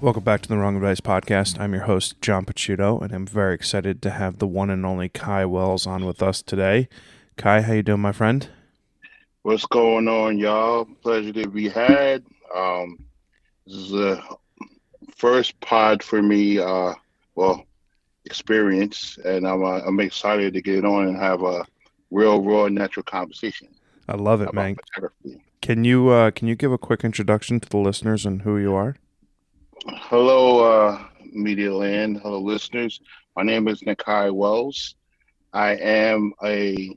Welcome back to the Wrong Advice Podcast. I'm your host, John Pacciuto, and I'm very excited to have the one and only Kai Wells on with us today. Kai, how you doing, my friend? What's going on, y'all? Pleasure to be had. This is the first pod for me, well, experience, and I'm excited to get on and have a real, raw, natural conversation I love it, about man. photography. Can you give a quick introduction to the listeners and who you are? Hello, Media Land. Hello, listeners. My name is Nakai Wells. I am a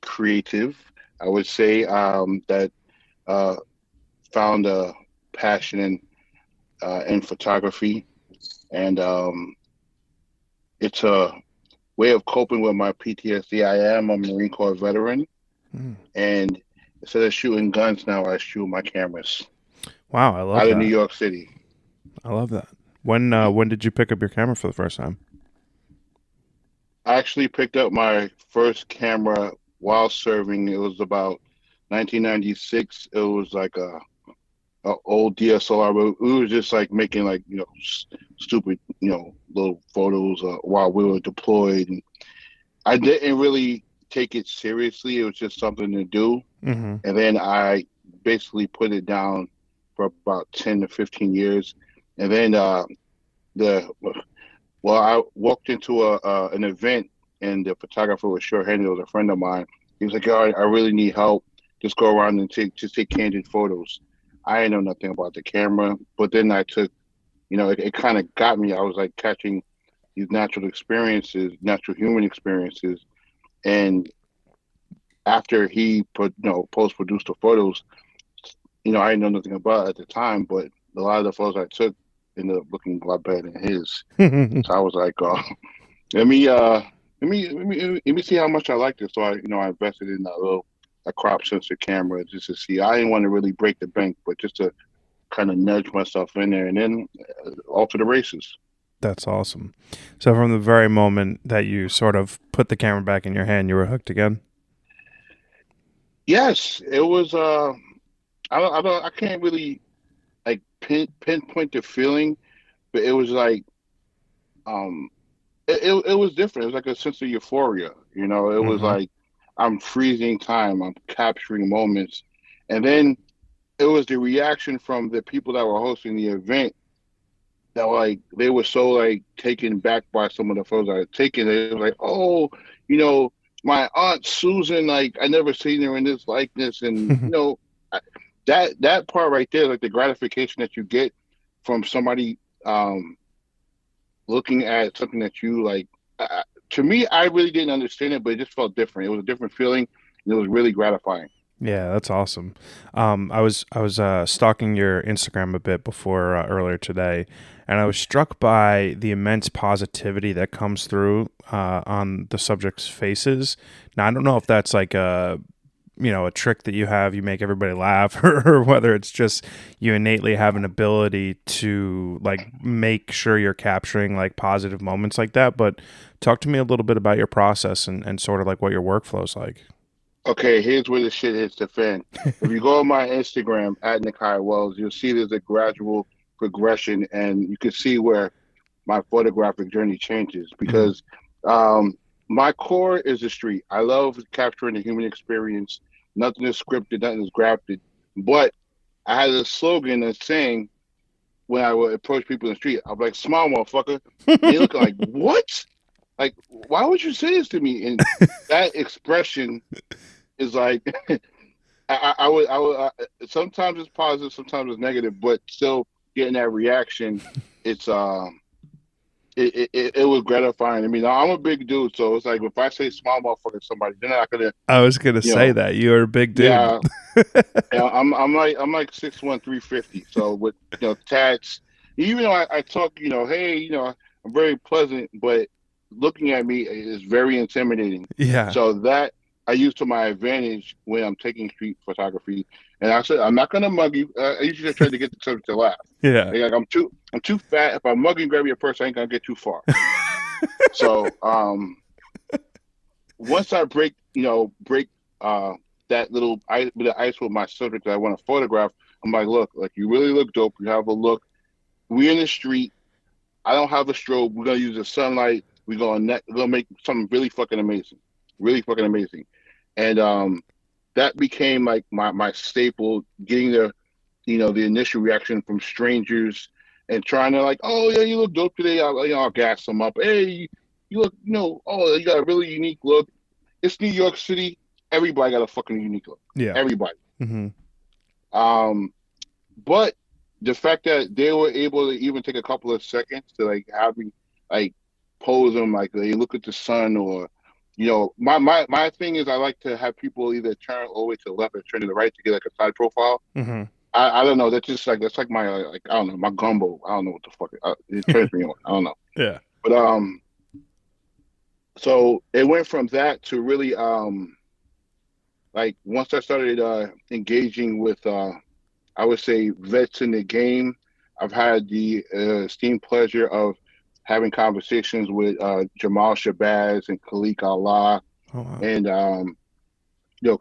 creative. I would say that uh, found a passion in photography, and it's a way of coping with my PTSD. I am a Marine Corps veteran, Mm. and instead of shooting guns now, I shoot my cameras Wow, I love out of New that. York City. I love that. When did you pick up your camera for the first time? I actually picked up my first camera while serving. It was about 1996. It was like a old DSLR. But we were just like making like stupid little photos while we were deployed. And I didn't really take it seriously. It was just something to do. Mm-hmm. And then I basically put it down for about 10 to 15 years. And then the I walked into an event and the photographer was short-handed. It was a friend of mine. He was like, "Yo, I really need help. Just go around and take candid photos." I didn't know nothing about the camera, but then I took, it kind of got me. I was like catching these natural experiences, natural human experiences, and after he put, post produced the photos, I didn't know nothing about it at the time, but a lot of the photos I took ended up looking a lot better than his. So I was like, let me let me see how much I like this. So I invested in a crop sensor camera just to see. I didn't want to really break the bank, but just to kind of nudge myself in there, and then off to the races. That's awesome. So from the very moment that you sort of put the camera back in your hand, you were hooked again? Yes, it was. I can't really like pinpoint the feeling, but it was like um, it was different. It was like a sense of euphoria. It was Mm-hmm. like I'm freezing time. I'm capturing moments, and then it was the reaction from the people that were hosting the event that like they were so like taken back by some of the photos I had taken. They were like, "Oh, you know, my aunt Susan, like I never seen her in this likeness," and I- that part right there, like the gratification that you get from somebody um looking at something that you like. To me, I really didn't understand it, but it just felt different. It was a different feeling, and it was really gratifying. Yeah, that's awesome. I was stalking your Instagram a bit before earlier today, and I was struck by the immense positivity that comes through on the subject's faces. Now, I don't know if that's like a trick that you have, you make everybody laugh, or whether it's just you innately have an ability to like make sure you're capturing like positive moments like that. But talk to me a little bit about your process and sort of like what your workflow's like. Okay, here's where the shit hits the fan. If you go on my Instagram at Nikai Wells, you'll see there's a gradual progression, and you can see where my photographic journey changes Mhm. because um, my core is the street. I love capturing the human experience. Nothing is scripted, nothing is grafted. But I had a slogan and saying when I would approach people in the street, I'm like, "Smile, motherfucker," and they looking like, "What? Like, why would you say this to me?" And that expression is like I would sometimes it's positive, sometimes it's negative, but still getting that reaction, it's it was gratifying. I mean, I'm a big dude, so it's like if I say small motherfucker to somebody, they're not gonna, I was gonna you say know, that you're a big dude. yeah, yeah. I'm like 6'1", 350. So with tats, even though I talk, hey, I'm very pleasant, but looking at me is very intimidating. Yeah. So that I use to my advantage when I'm taking street photography. And I said I'm not gonna mug you. I usually just try to get the subject to laugh. Yeah. Like I'm too fat. If I mug and grab your purse, I ain't gonna get too far. So once I break uh that little bit of ice with my subject that I want to photograph, I'm like, look, like you really look dope. You have a look. we in the street. I don't have a strobe. We're gonna use the sunlight. We're gonna make something really fucking amazing. And that became like my staple. Getting the initial reaction from strangers and trying to like, oh yeah, you look dope today. I'll gas them up. Hey, you look, oh, you got a really unique look. It's New York City. Everybody got a fucking unique look. Yeah. Everybody. Hmm. Um, but the fact that they were able to even take a couple of seconds to like have me like pose them like they look at the sun or my thing is I like to have people either turn all the way to the left or turn to the right to get like a side profile. Hmm. I don't know. That's like my like I don't know my gumbo. I don't know what the fuck it turns me on. I don't know. Yeah. But so it went from that to really like once I started engaging with I would say vets in the game. I've had the esteemed pleasure of having conversations with Jamal Shabazz and Khalik Allah Oh, wow. and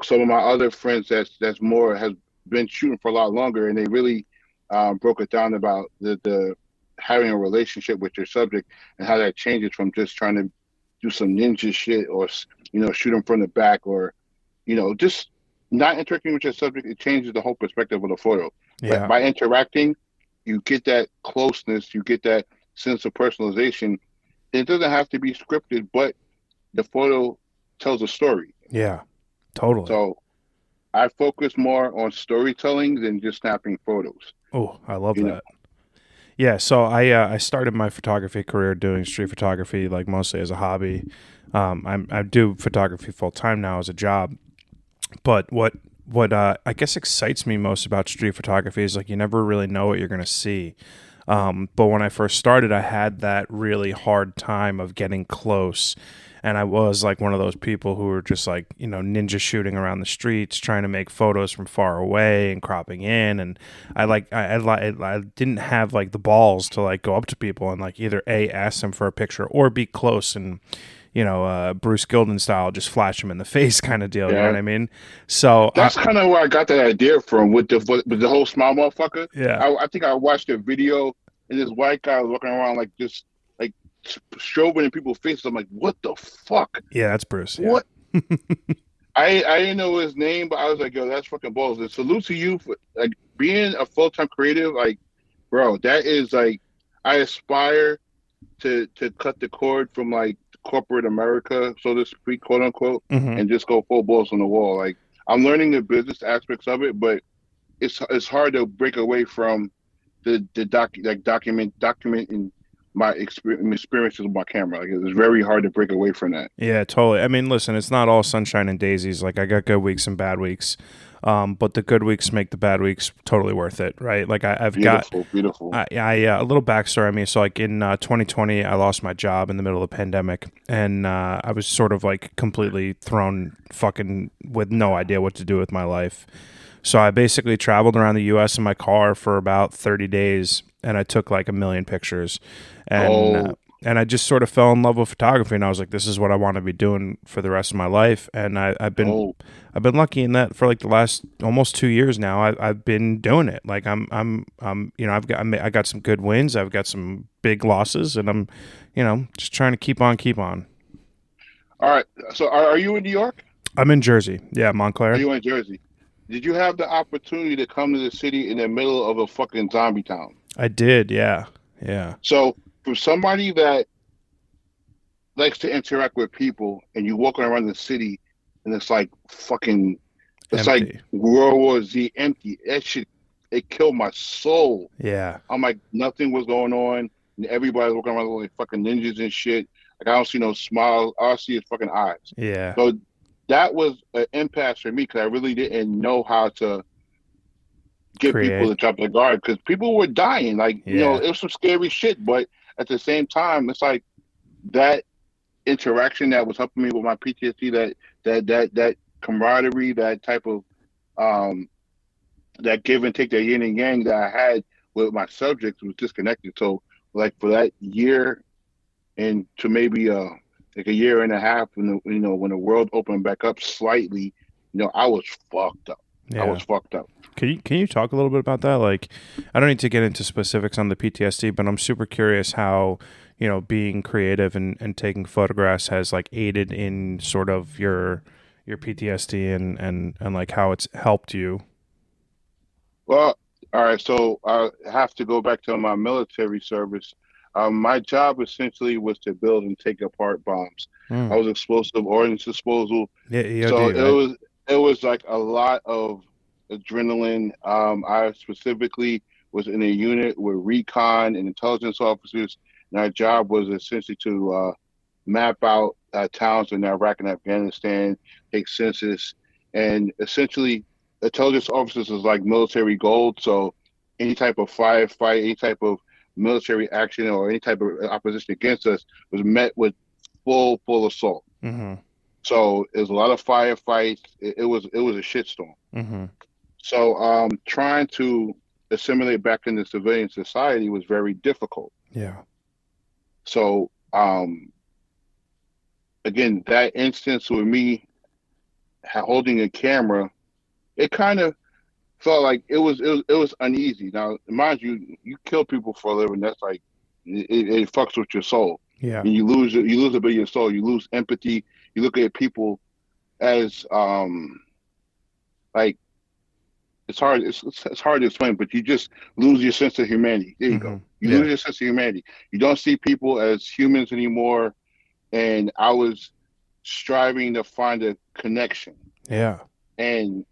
some of my other friends that's more has been shooting for a lot longer, and they really broke it down about the having a relationship with your subject and how that changes from just trying to do some ninja shit or shoot them from the back or just not interacting with your subject. It changes the whole perspective of the photo. But Yeah. by interacting, you get that closeness, you get that sense of personalization. It doesn't have to be scripted, but the photo tells a story. Yeah. Totally. So I focus more on storytelling than just snapping photos. Oh, I love You know, that. Yeah, so I started my photography career doing street photography, like mostly as a hobby. I do photography full time now as a job, but what I guess excites me most about street photography is like you never really know what you're gonna see. But when I first started, I had that really hard time of getting close. And I was like one of those people who were just like, ninja shooting around the streets, trying to make photos from far away and cropping in. And I didn't have like the balls to like go up to people and like either ask them for a picture or be close and, Bruce Gilden style, just flash him in the face kind of deal. You know what yeah. I mean? So, That's kind of where I got that idea from with the whole small motherfucker. yeah, I think I watched a video and this white guy was walking around like just like strobing in people's faces. I'm like, what the fuck? yeah, that's Bruce. Yeah. What? I didn't know his name, but I was like, yo, that's fucking balls. And salute to you for like being a full time creative. Like, bro, that is like I aspire to cut the cord from like corporate America, so to speak, quote unquote, Hmm. and just go full balls on the wall. Like I'm learning the business aspects of it, but it's hard to break away from the documenting my experiences with my camera. Like it's very hard to break away from that. Yeah, totally. I mean, listen, it's not all sunshine and daisies. Like I got good weeks and bad weeks, but the good weeks make the bad weeks totally worth it, right? Like I've got Beautiful, beautiful. a little backstory on me. So like in 2020, I lost my job in the middle of the pandemic, and I was sort of like completely thrown fucking with no idea what to do with my life. So I basically traveled around the U.S. in my car for about 30 days, and I took like a million pictures, and Oh, and I just sort of fell in love with photography, and I was like, this is what I want to be doing for the rest of my life. And oh, I've been lucky in that for like the last almost 2 years now. I've been doing it. Like I got some good wins, I've got some big losses, and I'm just trying to keep on. all right. So are you in New York? I'm in Jersey, yeah, Are Montclair. you in Jersey? Did you have the opportunity to come to the city in the middle of a fucking zombie town? I did, yeah, yeah, So for somebody that likes to interact with people and you walking around the city and it's like fucking it's like empty, World War Z empty. That shit it killed my soul. yeah, I'm like nothing was going on and everybody's walking around like fucking ninjas and shit. Like I don't see no smiles. All I see is fucking eyes. yeah, So that was an impasse for me because I really didn't know how to get people create, to drop their guard because people were dying. Like, yeah, it was some scary shit, but at the same time, it's like that interaction that was helping me with my PTSD, that camaraderie, that type of um that give and take, that yin and yang that I had with my subjects was disconnected. So like for that year and to maybe like a year and a half when when the world opened back up slightly, I was fucked up. I was Yeah. fucked up. Can you talk a little bit about that? Like, I don't need to get into specifics on the PTSD, but I'm super curious how, being creative and taking photographs has like aided in sort of your PTSD and like how it's helped you. Well, all right. So I have to go back to my military service. My job essentially was to build and take apart bombs. I Mm. was explosive ordnance disposal. Yeah, So EOD, right? it was like a lot of adrenaline. I specifically was in a unit with recon and intelligence officers, and our job was essentially to map out towns in Iraq and Afghanistan, take census, and essentially intelligence officers is like military gold. So any type of firefight, any type of military action, or any type of opposition against us was met with full assault. Mm-hmm. So it was a lot of firefights. It was a shitstorm. Mm-hmm. So trying to assimilate back into civilian society was very difficult. Yeah. So again, that instance with me holding a camera, it kind of felt like it was uneasy. Now, mind you, you kill people for a living. That's like it fucks with your soul, Yeah. and you lose a bit of your soul. You lose empathy. You look at people as like it's hard to explain, but you just lose your sense of humanity. There you Mm-hmm. go. You Yeah. lose your sense of humanity. You don't see people as humans anymore. And I was striving to find a connection. Yeah. And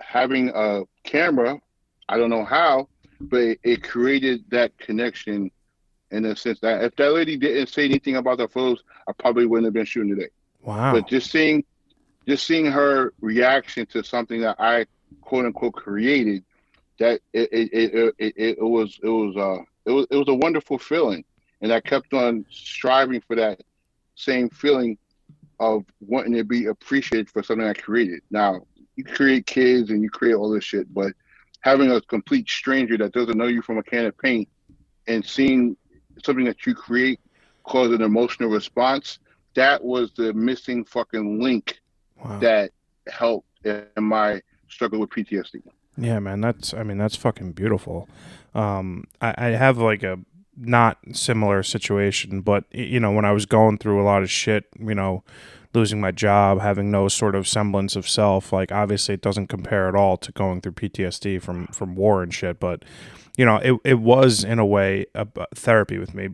having a camera, I don't know how, but it created that connection in a sense that if that lady didn't say anything about the photos, I probably wouldn't have been shooting today. But Wow. just seeing her reaction to something that I quote unquote created, that it was a wonderful feeling, and I kept on striving for that same feeling of wanting to be appreciated for something I created. Now, you create kids and you create all this shit, but having a complete stranger that doesn't know you from a can of paint and seeing something that you create cause an emotional response, that was the missing fucking link Wow. that helped in my struggle with PTSD. Yeah, man, that's fucking beautiful. I have like a not similar situation, but when I was going through a lot of shit, losing my job, having no sort of semblance of self, like obviously it doesn't compare at all to going through PTSD from war and shit, but it was in a way a therapy with me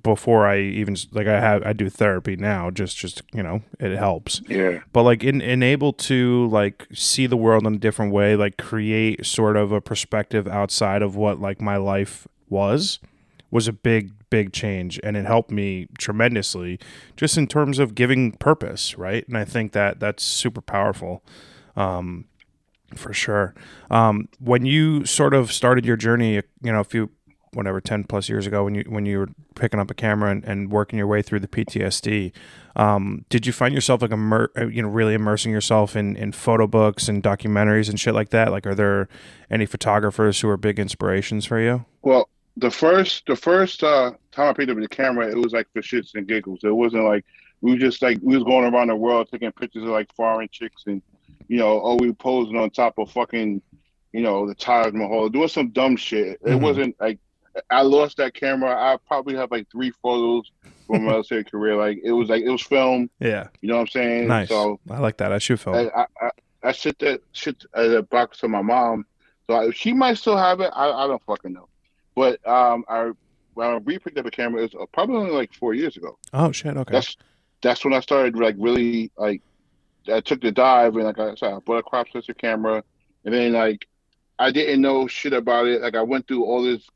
before I even like I do therapy now, just it helps, Yeah. but like in able to like see the world in a different way, like create sort of a perspective outside of what like my life was a big change, and it helped me tremendously just in terms of giving purpose, right? And I think that that's super powerful, for sure. When you sort of started your journey, a few whatever 10 plus years ago, when you were picking up a camera and working your way through the PTSD, did you find yourself like really immersing yourself in photo books and documentaries and shit like that? Like, are there any photographers who are big inspirations for you? Well, the first time I picked up the camera, it was like for shits and giggles. It wasn't like we was going around the world taking pictures of like foreign chicks and we posing on top of fucking the Taj Mahal, doing some dumb shit. It Mm-hmm. wasn't like I lost that camera. I probably have like three photos from my military career. Like it was film. Yeah. You know what I'm saying? Nice. So I like that. I shoot film. I sent that shit as a box to my mom. So she might still have it. I don't fucking know. But I when I re-picked up a camera, it was probably only like 4 years ago. Oh shit. Okay. That's when I started like really like I took the dive, and like I said, I bought a crop sensor camera, and then like I didn't know shit about it. Like I went through all this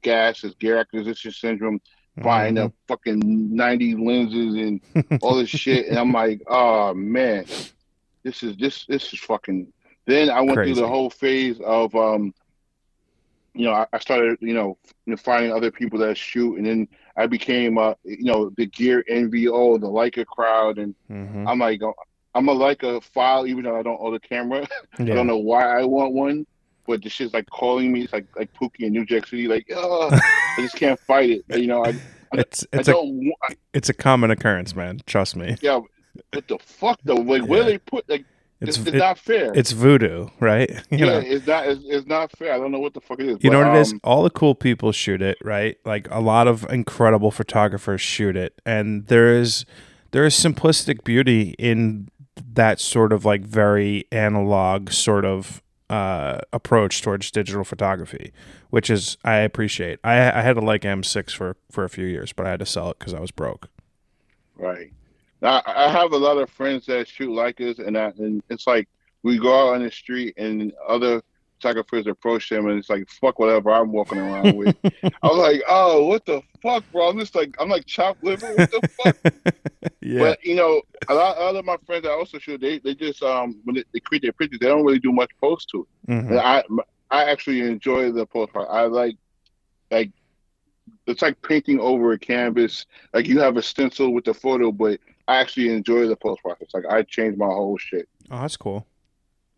gas, this gear acquisition syndrome, buying Mm-hmm. up fucking 90 lenses and all this shit, and I'm like, oh man, this is fucking. Then I went through the Crazy. whole phase of I started finding other people that shoot, and then I became the gear NVO, the Leica crowd, and Mm-hmm. I'm like I'm a Leica file, even though I don't own a camera. I don't Yeah. know why I want one, but this shit's like calling me. It's like Pookie in New Jack City, like I just can't fight it. it's I it's a don't want. it's a common occurrence, man. Trust me. Yeah, what the fuck though? Like where Yeah. they put like It's it's not fair. it's voodoo, right? You Yeah, know. it's not fair. I don't know what the fuck it is, You know but what it is? All the cool people shoot it, right? Like a lot of incredible photographers shoot it, and there is simplistic beauty in that sort of like very analog sort of approach towards digital photography, which is I appreciate. I had a Leica M6 for a few years, but I had to sell it because I was broke. right. I have a lot of friends that shoot like us, and it's like we go out on the street and other photographers approach them, and it's like fuck whatever I'm walking around with. I was like, oh, what the fuck, bro? I'm like chopped liver. What the fuck? Yeah. But a lot of my friends that also shoot, they just when they create their pictures, they don't really do much post to it. Hmm. And I actually enjoy the post part. I like it's like painting over a canvas. Like you have a stencil with the photo, but I actually enjoy the post process. Like I changed my whole shit. Oh, that's cool.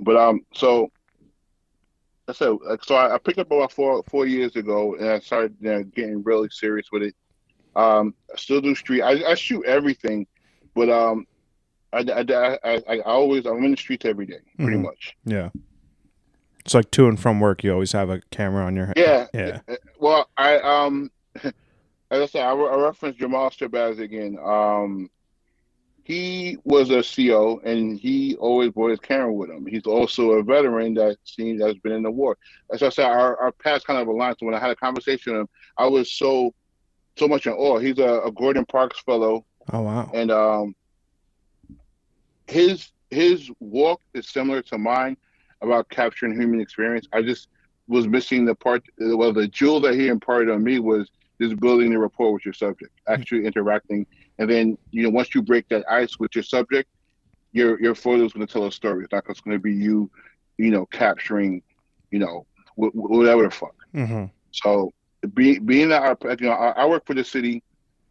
But so I said, like, so I picked up about 4 years ago, and I started getting really serious with it. I still do street. I shoot everything, but I'm in the streets every day, pretty Hmm. much. Yeah. It's like to and from work. You always have a camera on your head. Yeah. Yeah. Well, as I said, I reference Jamal Shabazz again. He was a CO, and he always brought his camera with him. He's also a veteran that's been in the war. As I said, our paths kind of aligned. So when I had a conversation with him, I was so much in awe. He's a Gordon Parks fellow, Oh wow. and his walk is similar to mine about capturing human experience. I just was missing the part. Well, the jewel that he imparted on me was just building the rapport with your subject, actually interacting, and then once you break that ice with your subject, your photo is going to tell a story. It's not just going to be you, capturing, whatever the fuck. Hmm. So being that I work for the city,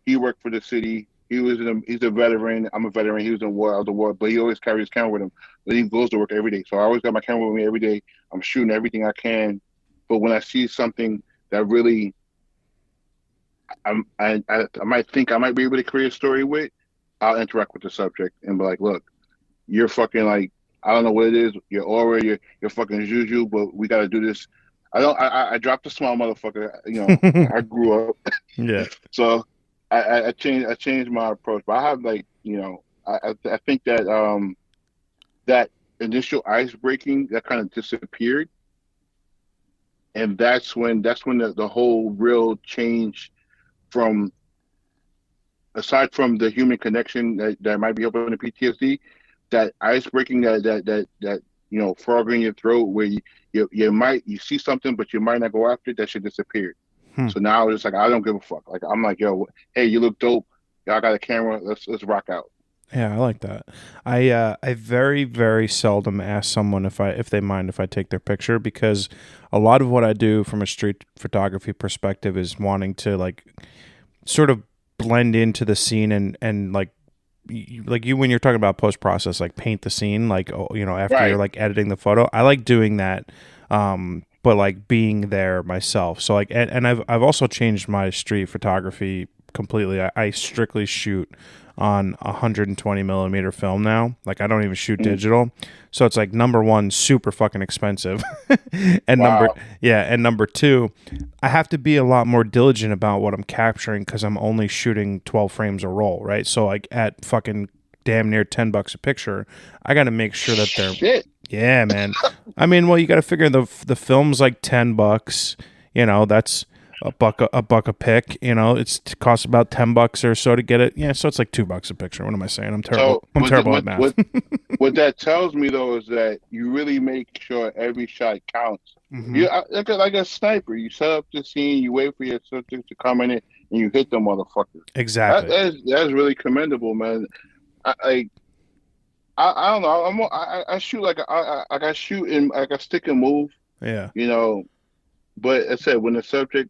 he worked for the city. He's a veteran. I'm a veteran. He was in war. I was in war, but he always carries his camera with him. But he goes to work every day. So I always got my camera with me every day. I'm shooting everything I can. But when I see something that really, I might think I might be able to create a story with, I'll interact with the subject and be like, look, you're fucking like, I don't know what it is. You're aura, you're fucking juju, but we got to do this. I dropped a small motherfucker. I grew up. Yeah. So I changed my approach, but I have I think that that initial ice breaking that kind of disappeared, and that's when the whole real change from aside from the human connection that might be helping the PTSD, that ice breaking that frog in your throat where you see something but you might not go after it, that shit disappeared. Hmm. So now it's like I don't give a fuck. Like I'm like, yo, hey, you look dope. Y'all got a camera. Let's rock out. Yeah, I like that. I very very seldom ask someone if they mind if I take their picture because a lot of what I do from a street photography perspective is wanting to like sort of blend into the scene and like you when you're talking about post process like paint the scene like after you're Right. like editing the photo. I like doing that but like being there myself. So like and I've also changed my street photography completely. I strictly shoot on 120 millimeter film now. Like I don't even shoot Mm. digital. So it's like number one, super fucking expensive. and number Wow. yeah, and number two, I have to be a lot more diligent about what I'm capturing because I'm only shooting 12 frames a roll, right? So like at fucking damn near $10 a picture, I got to make sure that they're Shit. yeah, man. I mean, well, you got to figure the film's like $10. That's a buck a pick. It costs about $10 or so to get it. Yeah, so it's like $2 a picture. What am I saying? I'm terrible. So I'm terrible at math. what that tells me though is that you really make sure every shot counts. Hmm. You like a sniper. You set up the scene. You wait for your subject to come in it, and you hit the motherfucker. That, Exactly. that's really commendable, man. I I don't know. I shoot like I shoot and like I stick and move, Yeah. you know. But as I said, when the subject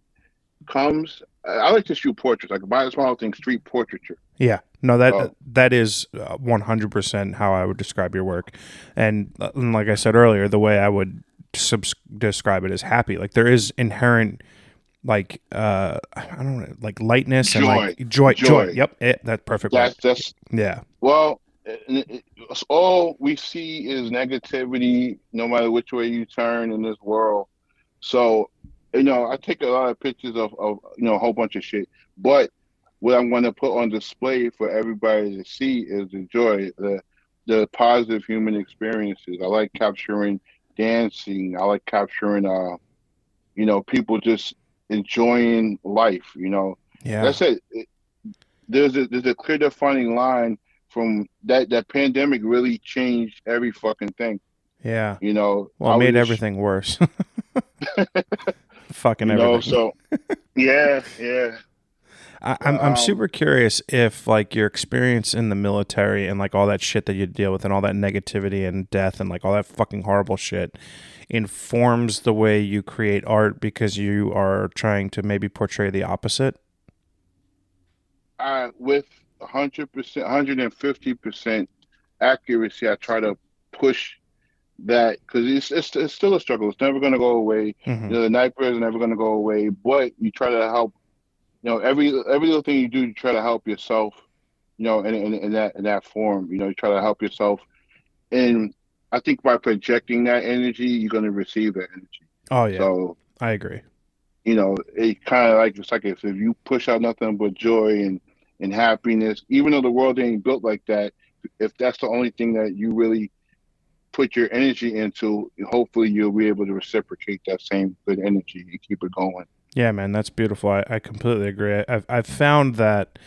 comes, I like to shoot portraits. Like buy a small thing, street portraiture. Yeah. No, Oh, that is 100% how I would describe your work, and like I said earlier, the way I would describe it is happy. Like there is inherent like I don't know, like lightness and joy, like joy. joy. Yep, that's perfect word. That's Yeah. well, it's all we see is negativity, no matter which way you turn in this world. So, I take a lot of pictures of a whole bunch of shit. But what I'm going to put on display for everybody to see is the joy, the positive human experiences. I like capturing dancing. I like capturing people just enjoying life. Yeah. That's it. There's a clear defining line from that pandemic really changed every fucking thing. Yeah. Well, it I was made just everything worse. Fucking everything. so yeah, yeah. I'm super curious if like your experience in the military and like all that shit that you deal with and all that negativity and death and like all that fucking horrible shit informs the way you create art because you are trying to maybe portray the opposite. With 100%, 150% accuracy, I try to push that because it's still a struggle. It's never going to go away. Hmm. The nightmare is never going to go away. But you try to help. Every little thing you do, you try to help yourself. In that form. You try to help yourself, and I think by projecting that energy, you're going to receive that energy. Oh yeah, So I agree. it kind of like it's like if you push out nothing but joy and happiness, even though the world ain't built like that, if that's the only thing that you really put your energy into, hopefully you'll be able to reciprocate that same good energy and keep it going. Yeah, man, that's beautiful. I completely agree. I've found that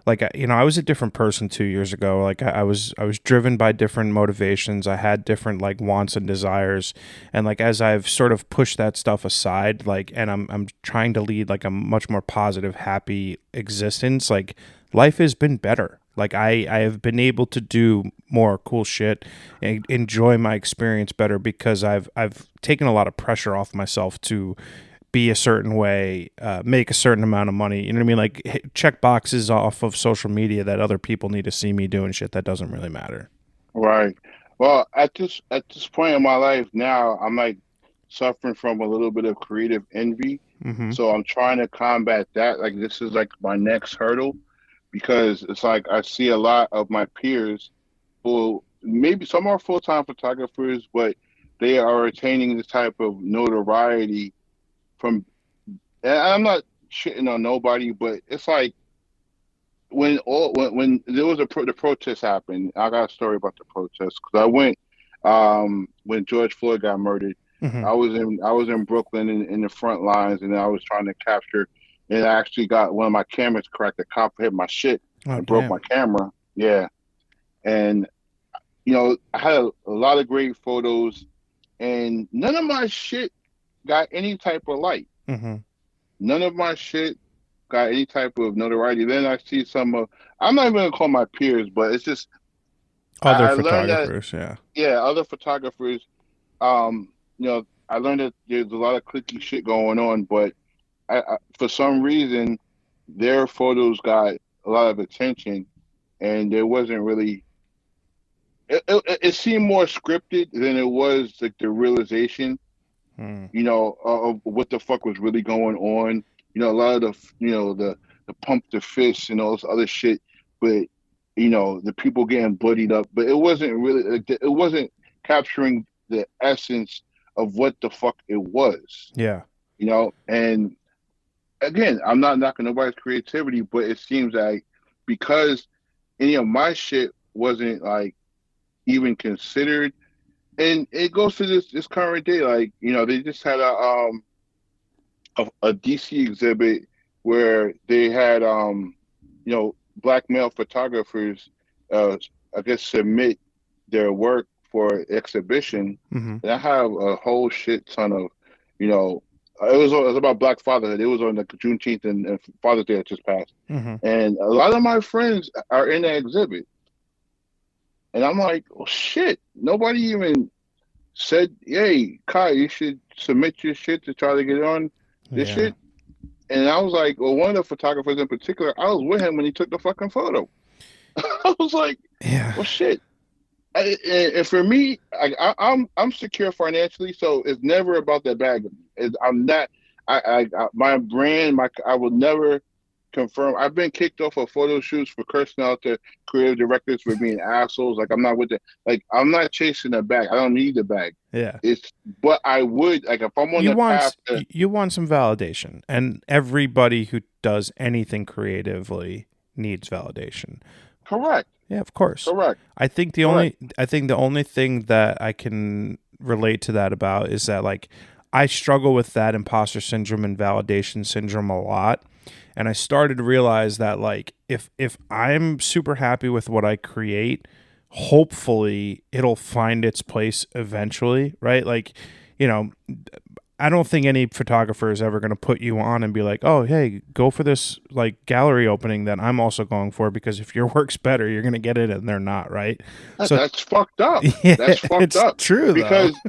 like I was a different person 2 years ago. Like I was driven by different motivations. I had different like wants and desires, and like as I've sort of pushed that stuff aside, like and I'm trying to lead like a much more positive, happy existence. Like life has been better. Like I have been able to do more cool shit and enjoy my experience better because I've taken a lot of pressure off myself to be a certain way, make a certain amount of money. You know what I mean? Like check boxes off of social media that other people need to see me doing shit that doesn't really matter. Right. Well, at this point in my life now, I'm like suffering from a little bit of creative envy. Hmm. So I'm trying to combat that. Like this is like my next hurdle because it's like I see a lot of my peers who maybe some are full-time photographers, but they are attaining this type of notoriety from, and I'm not shitting on nobody, but it's like when there was the protest happened. I got a story about the protest because I went when George Floyd got murdered. Hmm. I was in Brooklyn in the front lines, and I was trying to capture. And I actually got one of my cameras cracked. The cop hit my shit Oh and broke my damn. camera. Yeah, and I had a lot of great photos, and none of my shit got any type of light. Hmm. None of my shit got any type of notoriety. Then I see some of, I'm not even gonna call my peers, but it's just Other I learned that, photographers, yeah. yeah, other photographers, I learned that there's a lot of clicky shit going on, but for some reason their photos got a lot of attention, and there wasn't really. It seemed more scripted than it was like the realization, Mm. of what the fuck was really going on. A lot of the pump the fist and all this other shit, but the people getting bloodied up. But it wasn't really like it wasn't capturing the essence of what the fuck it was. Yeah. And again, I'm not knocking nobody's creativity, but it seems like because any of my shit wasn't like even considered, and it goes to this current day. Like they just had a DC exhibit where they had black male photographers, uh I guess, submit their work for exhibition, Hmm. and I have a whole shit ton of you know it was about Black Fatherhood. It was on the Juneteenth and Father's Day that just passed, Hmm. and a lot of my friends are in that exhibit, and I'm like, oh shit, nobody even said, hey, Kai, you should submit your shit to try to get on this Yeah. shit. And I was like, well, one of the photographers in particular, I was with him when he took the fucking photo. I was like, Yeah. well, shit. And for me, I'm secure financially, so it's never about that bag of me. I'm not. My brand, I will never confirm. I've been kicked off of photo shoots for cursing out the creative directors for being assholes. Like I'm not with the I'm not chasing the bag. I don't need the bag. Yeah. It's but I would like if I'm on the path to You want some validation, and everybody who does anything creatively needs validation. correct, Yeah, of course. correct, correct. I think the only thing that I can relate to that about is that like I struggle with that imposter syndrome and validation syndrome a lot. And I started to realize that like if I'm super happy with what I create, hopefully it'll find its place eventually, right? Like, you know, I don't think any photographer is ever going to put you on and be like, "Oh, hey, go for this like gallery opening that I'm also going for because if your work's better, you're going to get it," and they're not, right? So That's fucked up. yeah, That's fucked it's up true though. because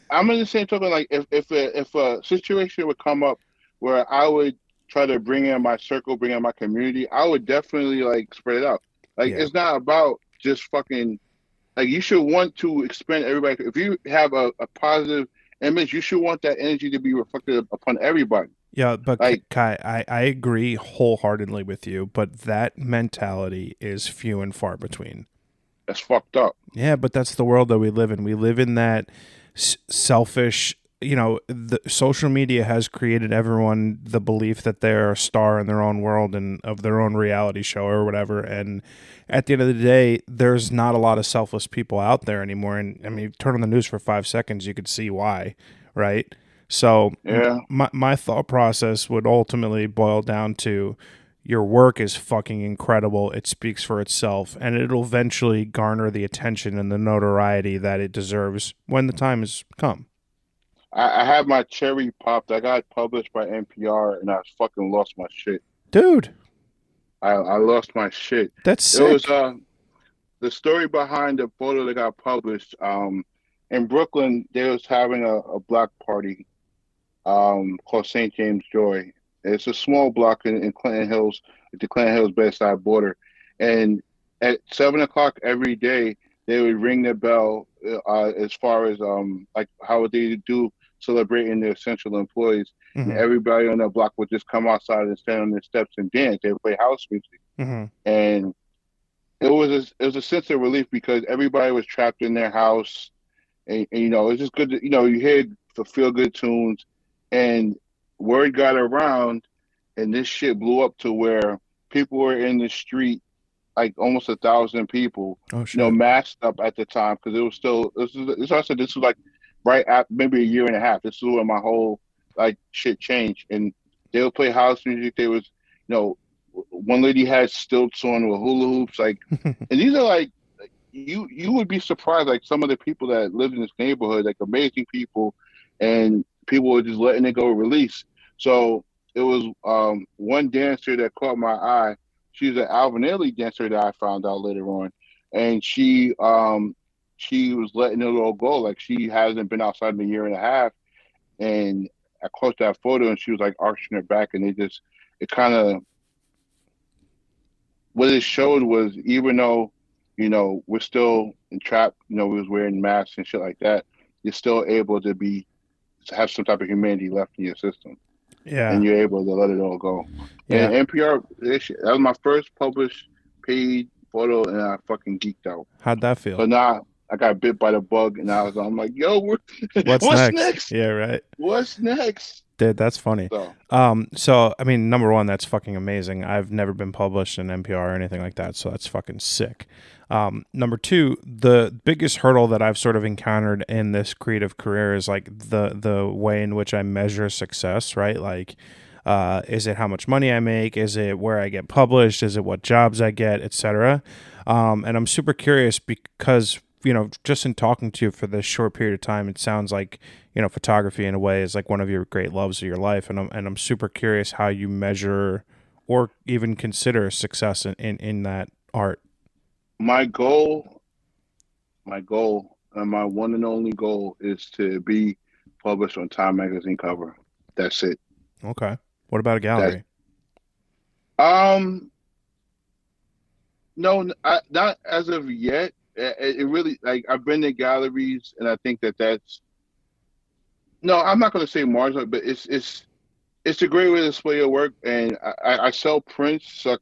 I'm in the same token. Like if a situation would come up where I would try to bring in my circle, bring in my community, I would definitely like spread it out. Like Yeah. it's not about just fucking like you should want to expand everybody. If you have a positive image, you should want that energy to be reflected upon everybody. Yeah, but Like Kai, I agree wholeheartedly with you, but that mentality is few and far between. that's fucked up. Yeah, but that's the world that we live in. We live in that selfish, the social media has created everyone the belief that they're a star in their own world and of their own reality show or whatever. And at the end of the day, there's not a lot of selfless people out there anymore. And I mean, turn on the news for 5 seconds, you could see why, right? So Yeah. my thought process would ultimately boil down to your work is fucking incredible. It speaks for itself, and it'll eventually garner the attention and the notoriety that it deserves when the time has come. I had my cherry popped. I got published by NPR and I fucking lost my shit. Dude, I lost my shit. that's It was sick. the story behind the photo that got published. In Brooklyn, they was having a black party called St. James Joy. It's a small block in Clinton Hills, at the Clinton Hills bedside border. And at 7 o'clock every day, they would ring the bell as far as like how would they do celebrating their essential employees. And Hmm. everybody on the block would just come outside and stand on their steps and dance. They would play house music. Hmm. And it was a sense of relief because everybody was trapped in their house, and it's just good to you hear the feel good tunes, and word got around, and this shit blew up to where people were in the street, like almost 1,000 people, Oh shit. masked up at the time because it was still this I said this was like right at maybe a year and a half. This is when my whole like shit changed, and they would play house music. They was one lady had stilts on with hula hoops, like, and these are like you would be surprised, like some of the people that live in this neighborhood, like amazing people, and people were just letting it go release. So it was one dancer that caught my eye. She's an Alvin Ailey dancer that I found out later on, and she was letting it all go. Like she hasn't been outside in a year and a half, and I caught that photo, and she was like arching her back, and it kind of what it showed was even though we're still entrapped, we was wearing masks and shit like that, you're still able to have some type of humanity left in your system, Yeah. and you're able to let it all go. And Yeah. NPR, that was my first published paid photo, and I fucking geeked out. How'd that So feel? now I got bit by the bug, and I'm like, yo, What's what's next? next? Yeah, right. What's next? Dude, that's funny. So So I mean, number one, that's fucking amazing. I've never been published in NPR or anything like that, so that's fucking sick. Number two, the biggest hurdle that I've sort of encountered in this creative career is like the way in which I measure success, right? Like, is it how much money I make? Is it where I get published? Is it what jobs I get, etc. And I'm super curious because just in talking to you for this short period of time, it sounds like photography in a way is like one of your great loves of your life, and I'm super curious how you measure or even consider success in that art. my goal, and my one and only goal is to be published on Time magazine cover. That's it. Okay. What about a That's gallery? um no, not as of yet. It really like I've been to galleries, and I think that's no. I'm not going to say marginal, but it's it's a great way to display your work, and I sell prints, so I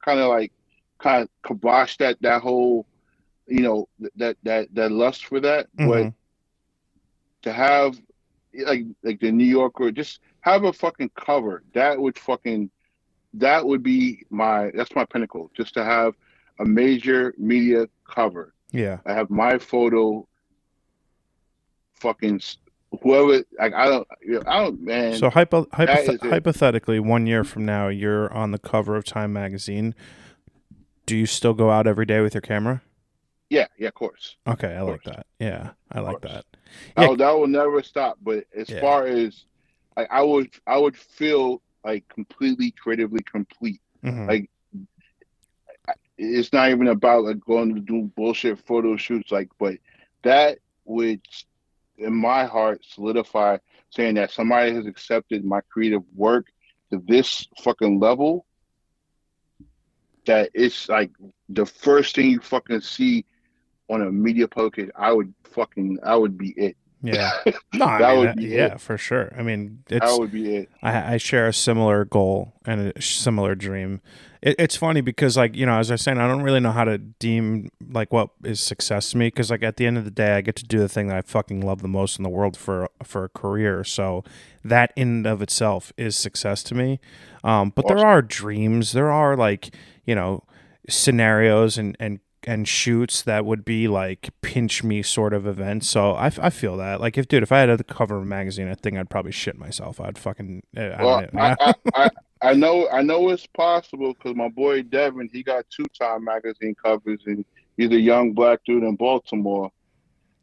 kind of kibosh that whole that lust for that. But Hmm. to have like the New Yorker, just have a fucking cover. That would be that's my pinnacle. Just to have a major media cover. Yeah. I have my photo, fucking whoever. Like I don't, So man. That is it. hypothetically, 1 year from now, you're on the cover of Time magazine. Do you still go out every day with your camera? Yeah, yeah, of course, Okay, I of like course, that. Yeah, I of like course. that. Yeah, That will never stop. But as yeah, far as like, I would feel like completely creatively complete. hmm, Like it's not even about like going to do bullshit photo shoots. Like, but that would, in my heart, solidify saying that somebody has accepted my creative work to this fucking level. That it's like the first thing you fucking see on a media publication. I would be it. yeah. No, I That mean, would be it. yeah, for sure. I mean, That it's would be it. I share a similar goal and a similar dream. It's funny because, like, as I was saying, I don't really know how to deem like what is success to me because, like, at the end of the day, I get to do the thing that I fucking love the most in the world for a career. So that in and of itself is success to me. But there Awesome. are dreams. There are like scenarios and shoots that would be like pinch me sort of events. So I feel that like if I had a cover of a magazine, I think I'd probably shit myself. I'd fucking I don't Well, know. Yeah. I know it's possible because my boy Devin, he got two Time magazine covers, and he's a young black dude in Baltimore,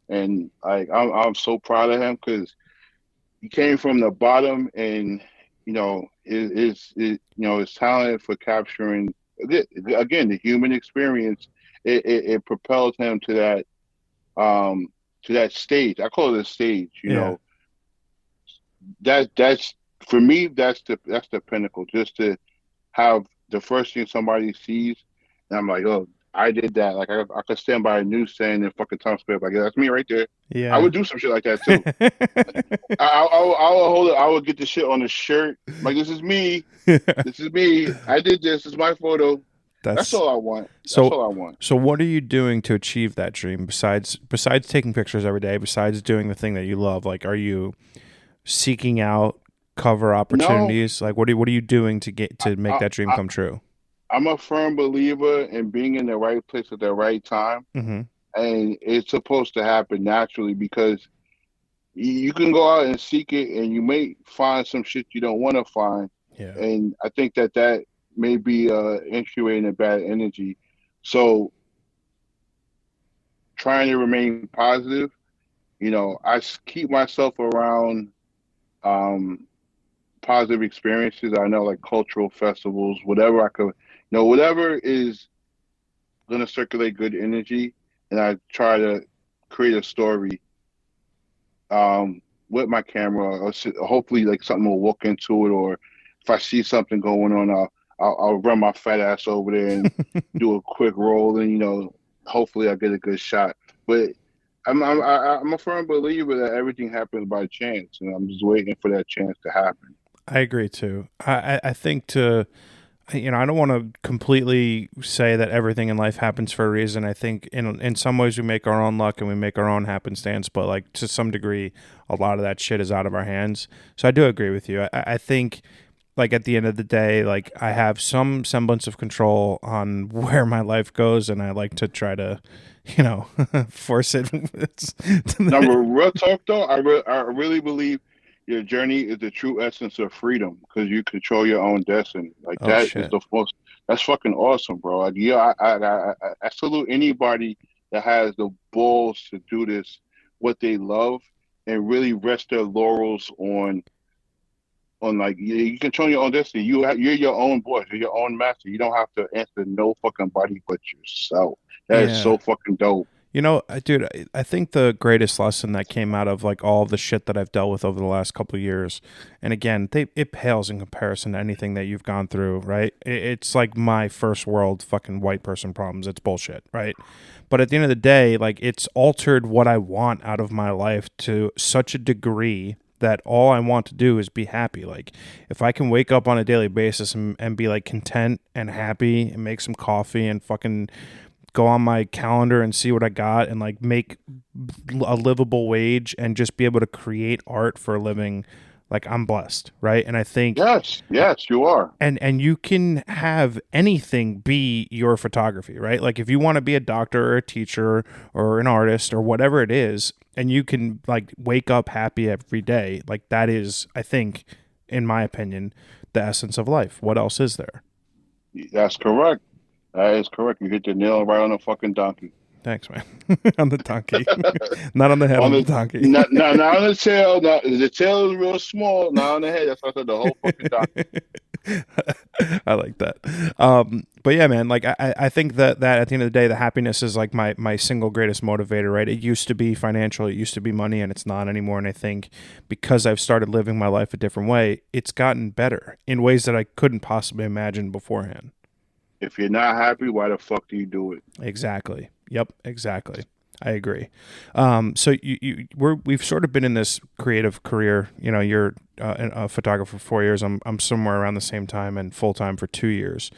and like I'm so proud of him because he came from the bottom, and his talent for capturing again the human experience. It propelled him um to that stage. I call it a stage. Yeah. That's for me. That's the pinnacle. Just to have the first thing somebody sees, and I'm like, oh, I did that. Like I could stand by a newsstand in fucking Times Square, like yeah, that's me right there. I Yeah. would do some shit like that too. I would hold it. I would get the shit on the shirt. Like this is me. This is me. I did this. This is my photo. That's That's all I want. That's so all I want. so what are you doing to achieve that dream besides taking pictures every day, besides doing the thing that you love? Like are you seeking out cover No, opportunities? Like what are you doing to get to make I, that dream I, come true? I'm a firm believer in being in the right place at the right time, Mhm. and it's supposed to happen naturally because you can go out and seek it, and you may find some shit you don't want to find, Yeah. and I think that may be incubating a bad energy. So trying to remain positive, keep myself around um, positive experiences. I know like cultural festivals, whatever I could, whatever is going to circulate good energy, and I try to create a story with my camera, or hopefully like something will walk into it, or if I see something going on, I'll run my fat ass over there and do a quick roll, and hopefully I get a good shot. But I'm a firm believer that everything happens by chance, and I'm just waiting for that chance to happen. I agree too. I think I don't want to completely say that everything in life happens for a reason. I think in some ways we make our own luck and we make our own happenstance, but like to some degree, a lot of that shit is out of our hands. So I do agree with you. I think like at the end of the day, like I have some semblance of control on where my life goes, and I like to try to, force it. Now, real talk though, I really believe your journey is the true essence of freedom because you control your own destiny. Like Oh that is shit! the most. That's fucking awesome, bro. Like, yeah, I salute anybody that has the balls to do this, what they love, and really rest their laurels on like you control your own destiny. You're your own boss. You're your own master. You don't have to answer no fucking body but yourself. That is Yeah. so fucking dope. Dude, I think the greatest lesson that came out of like all of the shit that I've dealt with over the last couple of years, and again, it pales in comparison to anything that you've gone through, right? It's like my first world fucking white person problems. It's bullshit, right? But at the end of the day, like it's altered what I want out of my life to such a degree that all I want to do is be happy. Like if I can wake up on a daily basis and be like content and happy and make some coffee and fucking go on my calendar and see what I got and like make a livable wage and just be able to create art for a living, like I'm blessed, right? And I think yes, you are. and you can have anything be your photography, right? Like if you want to be a doctor or a teacher or an artist or whatever it is, and you can like wake up happy every day, like that is, I think, in my opinion, the essence of life. What else is there? That's correct. That is correct. You hit the nail right on the fucking donkey. Thanks, man. On the donkey, not on the head. On the donkey. Not on the tail. Not, the tail is real small. Not on the head. That's why I said the whole fucking donkey. I like that. But yeah, man, like I think that at the end of the day, the happiness is like my single greatest motivator, right? It used to be financial, it used to be money, and it's not anymore. And I think because I've started living my life a different way, it's gotten better in ways that I couldn't possibly imagine beforehand. If you're not happy, why the fuck do you do it? Exactly. Yep. Exactly. I agree. So we've sort of been in this creative career. You know, you're a photographer for 4 years. I'm somewhere around the same time and full time for 2 years.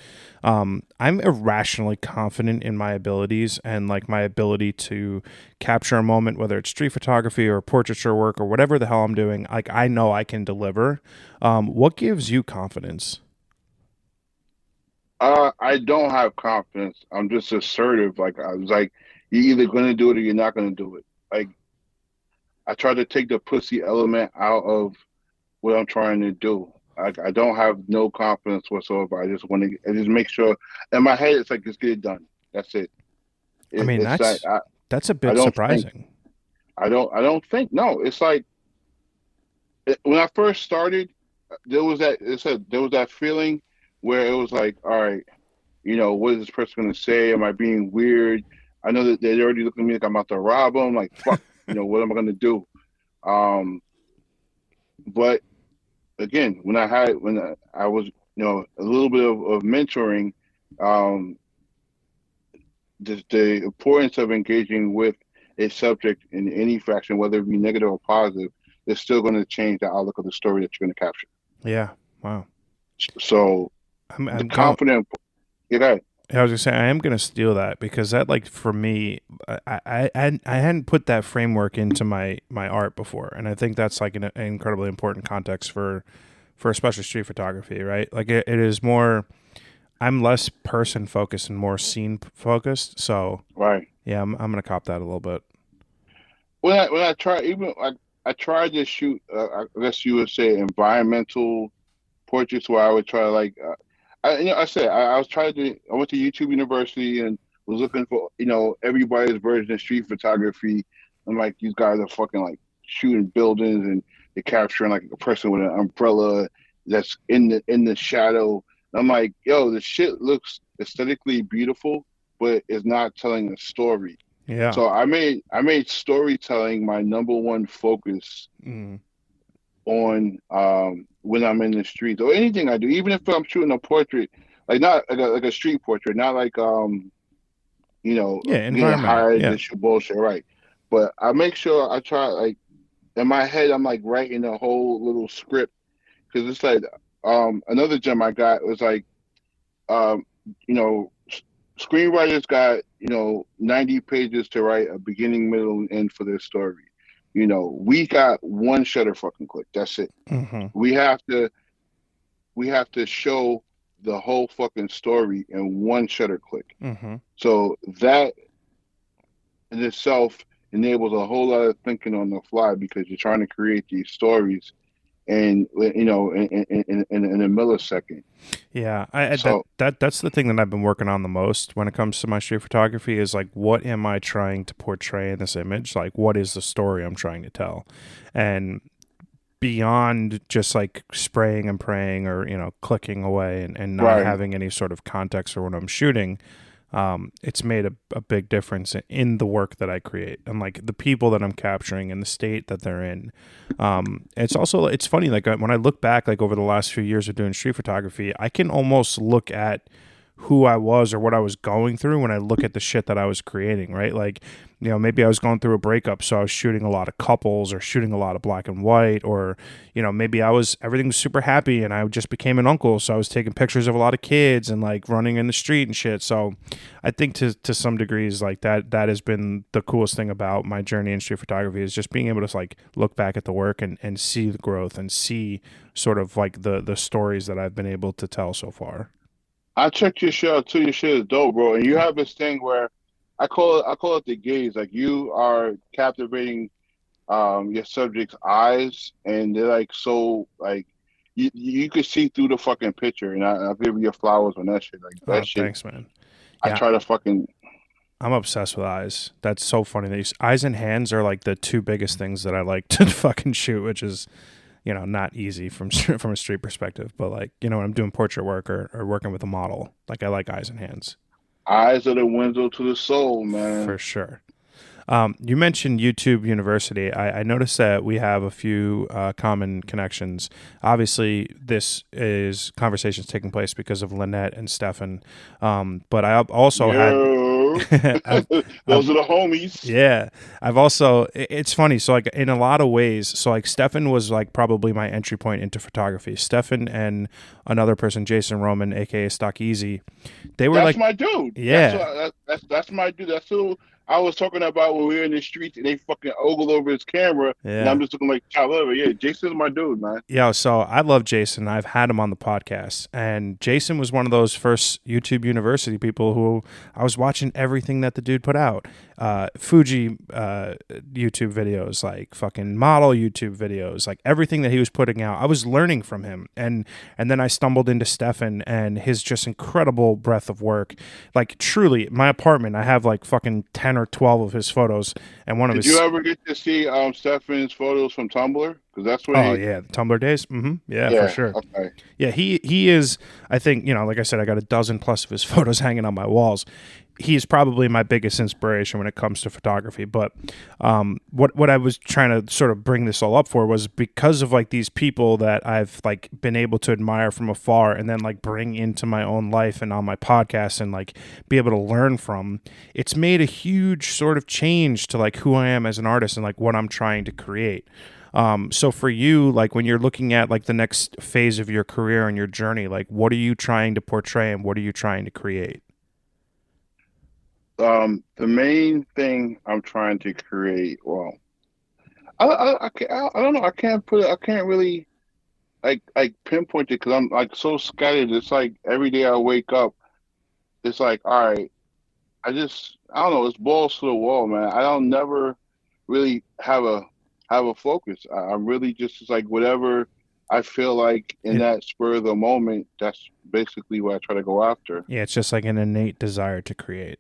I'm irrationally confident in my abilities and like my ability to capture a moment, whether it's street photography or portraiture work or whatever the hell I'm doing. Like I know I can deliver. What gives you confidence? I don't have confidence. I'm just assertive. Like I was like, you're either gonna do it or you're not gonna do it. Like I try to take the pussy element out of what I'm trying to do. I don't have no confidence whatsoever. I just want to. I just make sure. In my head, it's like just get it done. That's it. I mean, It's like that's a I bit don't think. surprising. I don't think. No, it's like when I first started, there was that. It said there was that feeling where it was like, all right, what is this person gonna say? Am I being weird? I know that they're already looking at me like I'm about to rob them. Like, fuck, what am I gonna do? But again, when I was, a little bit of mentoring, um, the importance of engaging with a subject in any fashion, whether it be negative or positive, is still going to change the outlook of the story that you're going to capture. Yeah. Wow. So I'm the going. confident, yeah, go ahead. I was gonna say I am gonna steal that because that, like, for me, I hadn't put that framework into my art before, and I think that's like an incredibly important context for especially street photography, right? Like it is more. I'm less person focused and more scene focused, so Right. yeah, I'm gonna cop that a little bit. When I try, even I tried to shoot, I guess you would say environmental portraits where I would try to like I said I was trying to I went to YouTube University and was looking for everybody's version of street photography. I'm like, these guys are fucking like shooting buildings and they're capturing like a person with an umbrella that's in the shadow. I'm like, yo, the shit looks aesthetically beautiful, but it's not telling a story. Yeah. So I made storytelling my number one focus Mm. on when I'm in the streets or anything I do, even if I'm shooting a portrait, like not like a street portrait, not like Yeah. getting Environmental. hired Yeah. to shoot bullshit, right? But I make sure I try like in my head I'm like writing a whole little script because it's like another gem I got was like um you know screenwriters got 90 pages to write a beginning, middle, and end for their story. We got one shutter fucking click. That's it. Hmm. We have to we have to show the whole fucking story in one shutter click. Hmm. So that in itself enables a whole lot of thinking on the fly because you're trying to create these stories and in a millisecond. Yeah, I So that's the thing that I've been working on the most when it comes to my street photography is like, what am I trying to portray in this image? Like, what is the story I'm trying to tell? And beyond just like spraying and praying or clicking away and not right, having any sort of context for what I'm shooting, it's made a big difference in the work that I create and like the people that I'm capturing and the state that they're in. It's funny, like when I look back like over the last few years of doing street photography, I can almost look at who I was or what I was going through when I look at the shit that I was creating, right? Like, maybe I was going through a breakup, so I was shooting a lot of couples or shooting a lot of black and white, or, maybe everything was super happy and I just became an uncle, so I was taking pictures of a lot of kids and like running in the street and shit. So I think to some degrees, like that has been the coolest thing about my journey in street photography, is just being able to like look back at the work and see the growth and see sort of like the stories that I've been able to tell so far. I checked your shit out too. Your shit is dope, bro. And you have this thing where I call it the gaze. Like you are captivating your subject's eyes, and they're like so like you could see through the fucking picture. And I'll give you your flowers on that shit. Like that Oh, shit. thanks, man. I Yeah, try to fucking I'm obsessed with eyes. That's so funny. Eyes and hands are like the two biggest things that I like to fucking shoot, which is, not easy from from a street perspective. But like, when I'm doing portrait work or working with a model, like I like eyes and hands eyes are the window to the soul, for man. sure. You mentioned YouTube University. I noticed that we have a few common connections. Obviously, this is conversations taking place because of Lynette and Stefan. But I also had, Yo, I've, I've those are the homies. yeah, I've also, it's funny. So, like, in a lot of ways, so, like, Stefan was, like, probably my entry point into photography. Stefan and another person, Jason Roman, aka Stock Easy, they were That's like, my dude. yeah, That's my dude. That's who I was talking about when we were in the streets and they fucking ogled over his camera, and I'm yeah. just looking like child over. Yeah, Jason's my dude, man. Yeah, so I love Jason. I've had him on the podcast, and Jason was one of those first YouTube University people who I was watching everything that the dude put out. Fuji YouTube videos, like fucking model YouTube videos, like everything that he was putting out. I was learning from him, and then I stumbled into Stefan and his just incredible breadth of work. Like truly, my apartment, I have like fucking 10 or 12 of his photos, and one of Did you his. ever get to see Stefan's photos from Tumblr? Because that's where Oh he. yeah, the Tumblr days. Yeah, for Yeah. sure. Okay. Yeah, he is. I think like I said, I got a dozen plus of his photos hanging on my walls. He's probably my biggest inspiration when it comes to photography. But what I was trying to sort of bring this all up for was because of like these people that I've like been able to admire from afar and then like bring into my own life and on my podcast and like be able to learn from. It's made a huge sort of change to like who I am as an artist and like what I'm trying to create. So for you, like when you're looking at like the next phase of your career and your journey, like what are you trying to portray and what are you trying to create? The main thing I'm trying to create. Well, I don't know. I can't put it. I can't really like pinpoint it because I'm like so scattered. It's like every day I wake up, it's like all right. I don't know. It's balls to the wall, man. I don't never really have a focus. I'm really just it's like whatever I feel like in It that spur of the moment. That's basically what I try to go after. Yeah, it's just like an innate desire to create.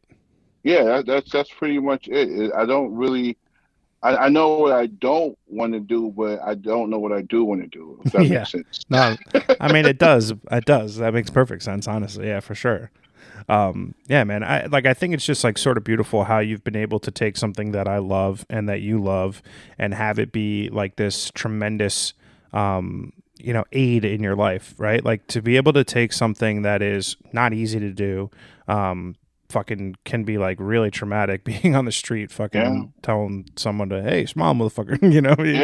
Yeah, that's pretty much it. I don't really. I know what I don't want to do, but I don't know what I do want to do. If that Yeah. makes sense. No, I mean it does. It does. That makes perfect sense, honestly. Yeah, for sure. Yeah, man. I think it's just like sort of beautiful how you've been able to take something that I love and that you love and have it be like this tremendous aid in your life, right? Like to be able to take something that is not easy to do, fucking can be like really traumatic being on the street Yeah, fucking telling someone to hey smile motherfucker you yeah, know what I'm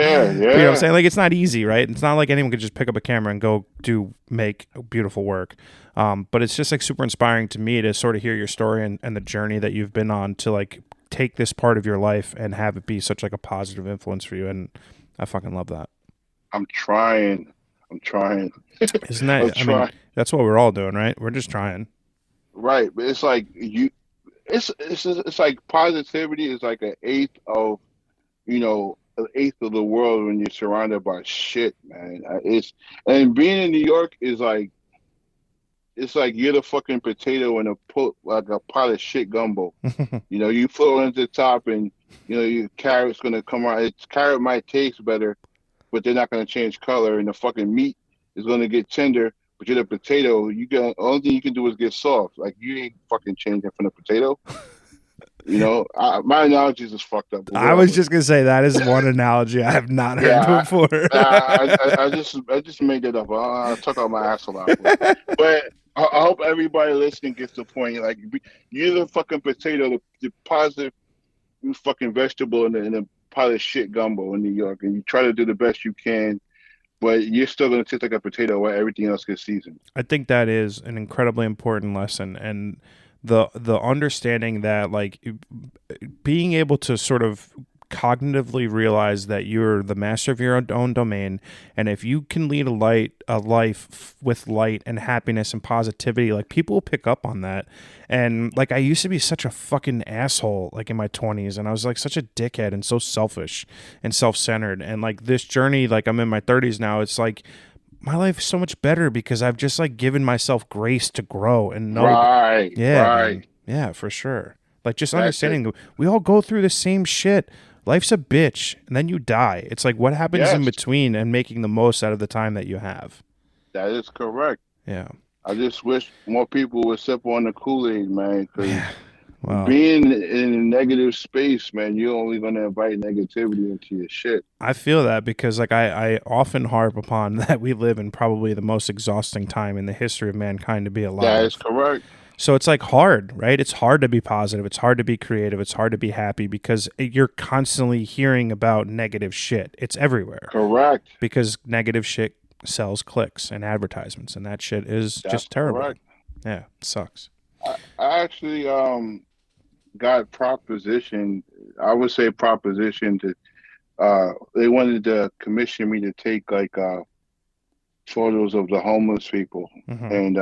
yeah. saying, like it's not easy, right? It's not like anyone could just pick up a camera and go make beautiful work. But it's just like super inspiring to me to sort of hear your story and the journey that you've been on to like take this part of your life and have it be such like a positive influence for you, and I fucking love that. I'm trying. I'm trying. Isn't I'm that, I mean, trying. that's what we're all doing, right? We're just trying. Right, but it's like you. It's like positivity is like an eighth of the world when you're surrounded by shit, man. It's and being in New York is like it's like you're the fucking potato in a put like a pot of shit gumbo. You throw it into the top, and your carrot's gonna come out. Its carrot might taste better, but they're not gonna change color, and the fucking meat is gonna get tender. But you're the potato. You got only thing you can do is get soft. Like you ain't fucking changing from the potato. My analogies is fucked up, but I was whatever. just gonna say that is one analogy I have not heard Yeah, before. I just made it up. I took out my ass a lot, but I hope everybody listening gets the point. Like, you're the fucking potato, the positive fucking vegetable in a pile of shit gumbo in New York, and you try to do the best you can, but you're still gonna taste like a potato while everything else gets seasoned. I think that is an incredibly important lesson, and the understanding that like being able to sort of cognitively realize that you're the master of your own domain, and if you can lead a life with light and happiness and positivity, like people will pick up on that. And like I used to be such a fucking asshole like in my 20s, and I was like such a dickhead and so selfish and self-centered, and like this journey, like I'm in my 30s now, it's like my life is so much better because I've just like given myself grace to grow and know. Right, Yeah, man. right. Yeah, for sure. Like just That's it. understanding that we all go through the same shit. Life's a bitch, and then you die. It's like what happens in Yes, between and making the most out of the time that you have. that is correct. Yeah. I just wish more people would sip on the Kool-Aid, man, because Yeah. Well, being in a negative space, man, you're only gonna invite negativity into your shit. I feel that because like I often harp upon that we live in probably the most exhausting time in the history of mankind to be That is alive. correct. So it's like hard, right? It's hard to be positive. It's hard to be creative. It's hard to be happy because you're constantly hearing about negative shit. It's everywhere Correct. because negative shit sells clicks and advertisements, and that shit is That's just terrible. correct. Yeah, it sucks. I actually got propositioned. I would say proposition to they wanted to commission me to take like photos of the homeless people, Hmm. and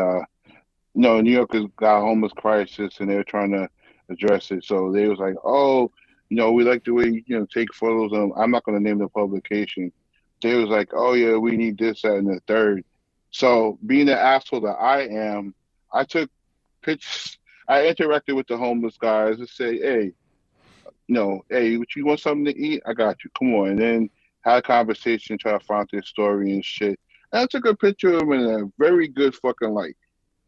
New York has got a homeless crisis, and they're trying to address it. So they was like, oh, we like the way take photos of them. I'm not going to name the publication. They was like, oh yeah, we need this, that, and the third. So being the asshole that I am, I took pictures. I interacted with the homeless guys and say, hey, hey, what you want something to eat? I got you. Come on. And then had a conversation, try to find their story and shit. And I took a picture of them in a very good fucking light.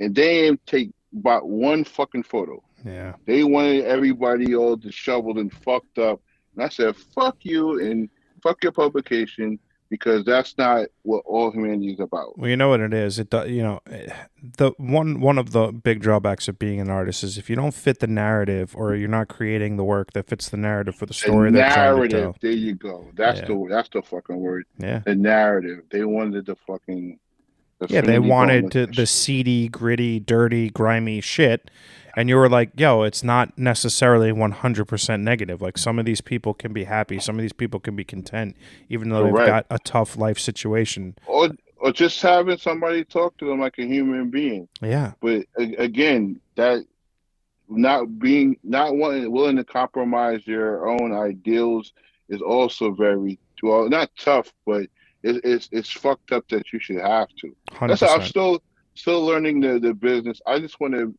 And they didn't take about one fucking photo. Yeah. They wanted everybody all disheveled and fucked up. And I said, fuck you and fuck your publication because that's not what all humanity is about. Well, you know what it is. The one of the big drawbacks of being an artist is if you don't fit the narrative or you're not creating the work that fits the narrative for the The story they're trying to narrative, tell. there you go. That's Yeah. the fucking word. Yeah. The narrative. They wanted the Yeah, they Finity wanted Bonus. the seedy, gritty, dirty, grimy shit. And you were like, yo, it's not necessarily 100% negative. Like some of these people can be happy. Some of these people can be content, even though they've Correct. got a tough life situation. Or just having somebody talk to them like a human being. Yeah. But again, that not wanting willing to compromise your own ideals is also very well not tough, but it's fucked up that you should have to. That's how I'm 100%. still learning the business. I just want to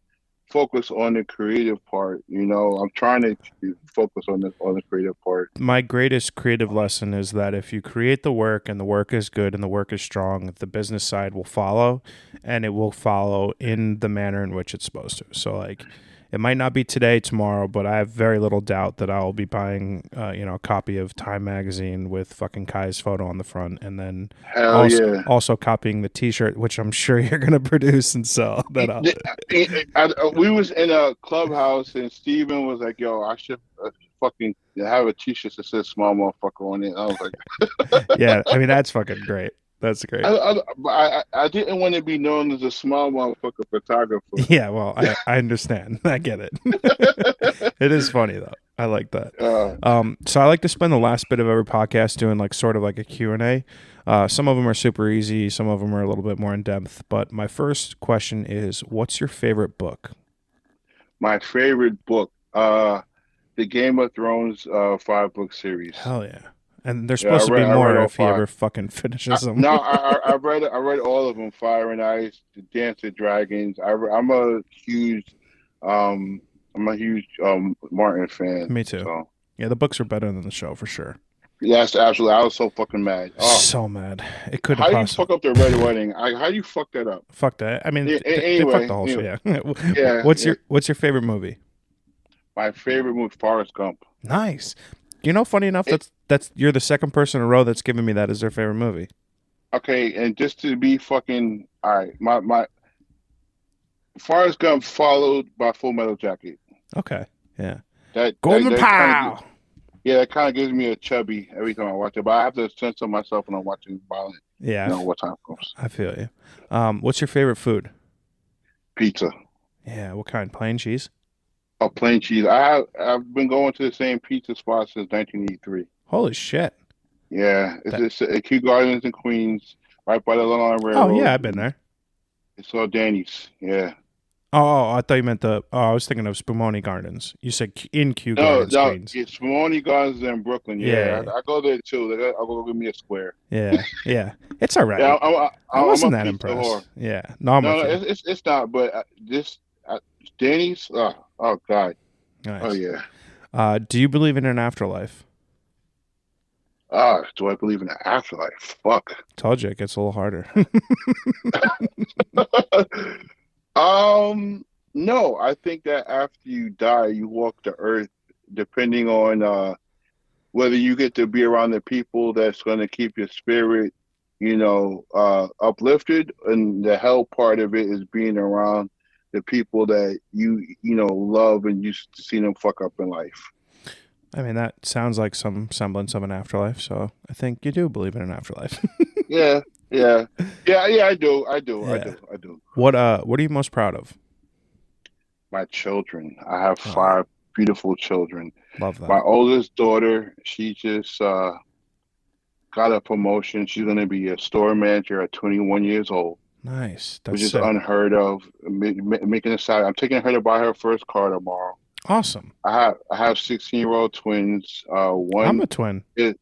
focus on the creative part. I'm trying to focus on the creative part. My greatest creative lesson is that if you create the work and the work is good and the work is strong, the business side will follow, and it will follow in the manner in which it's supposed to. So like it might not be today, tomorrow, but I have very little doubt that I'll be buying, a copy of Time magazine with fucking Kai's photo on the front, and then Hell also yeah. also copying the T-shirt, which I'm sure you're gonna produce and sell. We was in a clubhouse and Steven was like, "Yo, I should fucking have a T-shirt that says small motherfucker on it." I was like, Yeah, I mean that's fucking great. That's great. I didn't want to be known as a small motherfucker photographer. Yeah, well, I understand. I get it. It is funny though. I like that. So I like to spend the last bit of every podcast doing like sort of like a Q&A. Some of them are super easy. Some of them are a little bit more in depth. But my first question is, what's your favorite book? My favorite book, the Game of Thrones 5-book series. Hell yeah. And there's Yeah, supposed to be I read more all if he five. ever fucking finishes them. No, I read all of them. Fire and Ice, The Dance of Dragons. Um, I'm a huge Martin fan. Me too. So Yeah, the books are better than the show for sure. yes, absolutely. I was so fucking mad. Oh, So mad. It couldn't how do you possibly. fuck up the Red Wedding? How do you fuck that up? Fuck that. I mean, Yeah, they fucked the whole show. anyway, Yeah. yeah, What's yeah. your favorite movie? My favorite movie, Forrest Gump. Nice. You know, funny enough, It, that's you're the second person in a row that's given me that as their favorite movie. okay, and just to be fucking all right, my Forrest Gump followed by Full Metal Jacket. Okay. Yeah. That Golden that kind of Pow. yeah, that kind of gives me a chubby every time I watch it. But I have to censor myself when I'm watching violent. Yeah, What time comes? I feel you. What's your favorite food? Pizza. Yeah, what kind? Plain cheese? Oh, plain cheese. I've been going to the same pizza spot since 1983. Holy shit. Yeah, That. it's at Kew Gardens in Queens, right by the Long Island Oh yeah, Railroad. I've been there. It's all Danny's. Yeah. I thought you meant the. Oh, I was thinking of Spumoni Gardens. You said in Kew No, Gardens, no, Queens. it's Simone Gardens in Brooklyn. Yeah, Yeah, I go there too. I'll go give me a square. yeah, yeah. It's all Yeah, right. I I'm wasn't a that pizza whore. impressed. Yeah, no, I'm No, with no, you. it's not. But this Danny's. Oh God. Oh Nice. yeah. Do you believe in an afterlife? Do I believe in the afterlife? Fuck. Told you it gets a little harder. Um, no, I think that after you die, you walk the earth, depending on whether you get to be around the people that's going to keep your spirit, uplifted, and the hell part of it is being around the people that you love and used to see them fuck up in life. I mean, that sounds like some semblance of an afterlife. So I think you do believe in an afterlife. Yeah, yeah, yeah. Yeah. I do. What are you most proud of? My children. I have Oh, 5 beautiful children. love My that. oldest daughter, she just got a promotion. She's going to be a store manager at 21 years old, Nice. That's which is sick. unheard of. Making a salary. I'm taking her to buy her first car tomorrow. Awesome. I have 16-year-old twins. I'm a One twin. is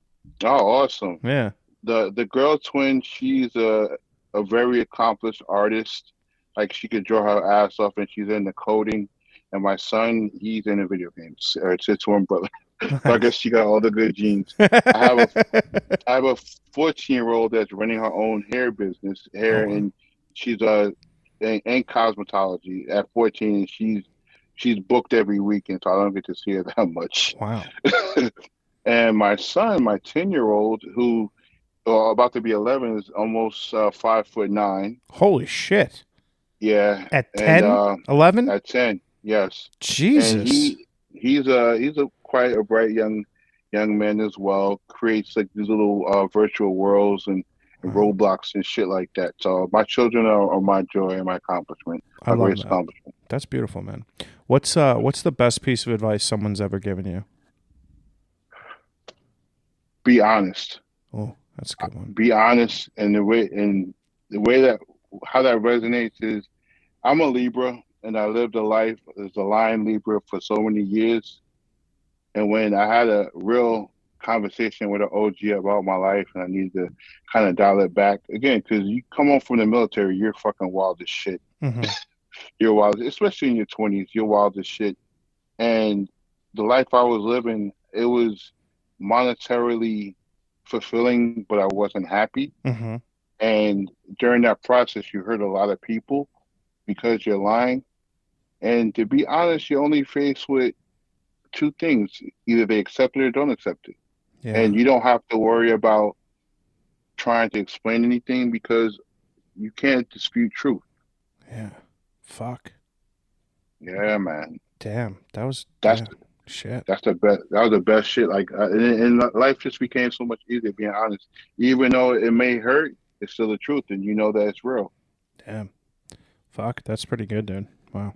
oh awesome. Yeah. The girl twin, she's a very accomplished artist. Like she could draw her ass off, and she's into coding. And my son, he's into video games. It's his twin brother. So I guess Nice. she got all the good genes. I have a I have a 14-year-old that's running her own hair business, Oh hair, wow. and she's in cosmetology. At 14, she's booked every weekend, so I don't get to see her that much. Wow. And my son, my 10-year-old, who about to be 11, is almost 5'9". Holy shit. Yeah, At and 10, 11? at 10, yes, and Jesus. he's a quite a bright young man as well. Creates like these little virtual worlds and Wow. Roblox and shit like that. So my children are my joy and my accomplishment, I my love greatest that. accomplishment. That's beautiful, man. What's the best piece of advice someone's ever given you? Be honest. Oh, that's a good one. Be honest, and the way that how that resonates is I'm a Libra and I lived a life as a lion Libra for so many years. And when I had a real conversation with an OG about my life and I needed to kind of dial it back again, because you come home from the military, you're fucking wild as shit. Hmm. You're wild, especially in your 20s, you're wild as shit. And the life I was living, it was monetarily fulfilling, but I wasn't happy. Hmm. And during that process, you hurt a lot of people because you're lying. And to be honest, you're only faced with two things. Either they accept it or don't accept it. Yeah. And you don't have to worry about trying to explain anything because you can't dispute truth. Yeah. Fuck. Yeah, man. Damn. That was That's yeah. Shit. that's the best. That was the best shit. Like, and life just became so much easier being honest. Even though it may hurt, it's still the truth, and you know that it's real. Damn. Fuck. That's pretty good, dude. Wow.